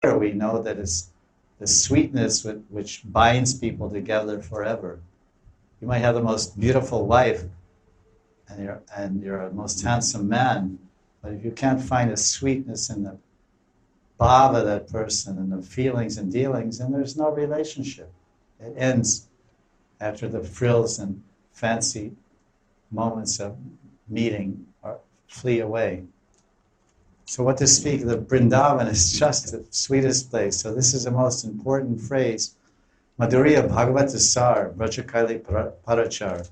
we know that it's the sweetness which binds people together forever. You might have the most beautiful wife and you're a most handsome man, but if you can't find a sweetness in the bhava of that person and the feelings and dealings, then there's no relationship. It ends after the frills and fancy moments of meeting or flee away. So what to speak, the Vrindavan is just the sweetest place. So this is the most important phrase. Madhurya Bhagavata Sar, Vrajakaili Parachar.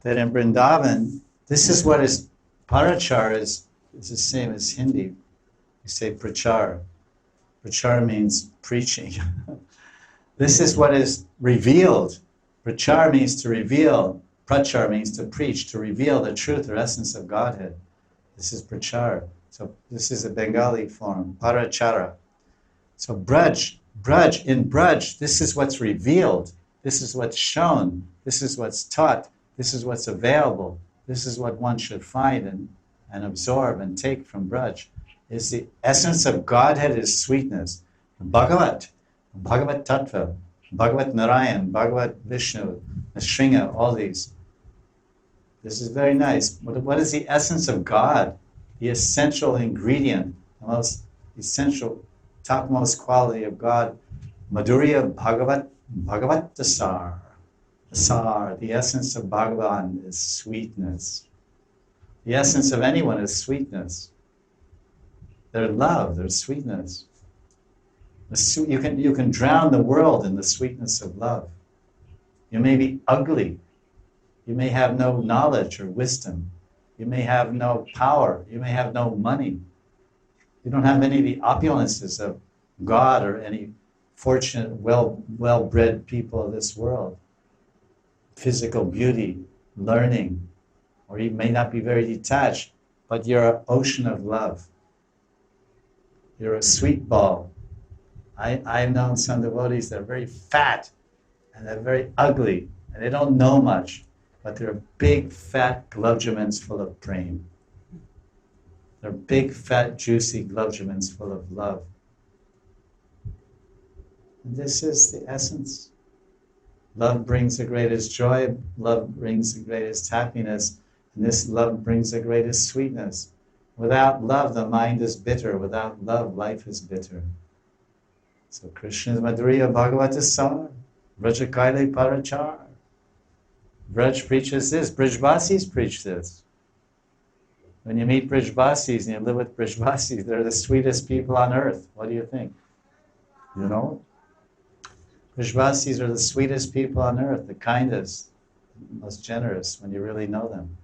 That in Vrindavan, this is what is, Parachar is the same as Hindi. We say prachar. Prachar means preaching. This is what is revealed. Prachar means to reveal. Prachar means to preach, to reveal the truth or essence of Godhead. This is prachar. So this is a Bengali form, parachara. So braj, in braj, this is what's revealed. This is what's shown. This is what's taught. This is what's available. This is what one should find and absorb and take from braj. Is the essence of Godhead is sweetness. Bhagavat Tattva, Bhagavat Narayan, Bhagavat Vishnu, Nrsimha, all these. This is very nice. What is the essence of God? The essential ingredient, the most essential, topmost quality of God. Madhurya Bhagavat Dasar. Dasar, the essence of Bhagavan is sweetness. The essence of anyone is sweetness. Their love, their sweetness. You can drown the world in the sweetness of love. You may be ugly. You may have no knowledge or wisdom. You may have no power. You may have no money. You don't have any of the opulences of God or any fortunate, well-bred people of this world. Physical beauty, learning, or you may not be very detached, but you're an ocean of love. You're a sweet ball. I've known some devotees that are very fat and they're very ugly and they don't know much, but they're big, fat glove-jamins full of prem. They're big, fat, juicy glove-jamins full of love. And this is the essence. Love brings the greatest joy. Love brings the greatest happiness. And this love brings the greatest sweetness. Without love, the mind is bitter. Without love, life is bitter. So Krishna's Madhurya Bhagavata Sar, Vrajakaili Parachar. Vraj preaches this. Brijvasis preach this. When you meet Brijvasis and you live with Brijvasis, they're the sweetest people on earth. What do you think? You know? Brijvasis are the sweetest people on earth, the kindest, most generous when you really know them.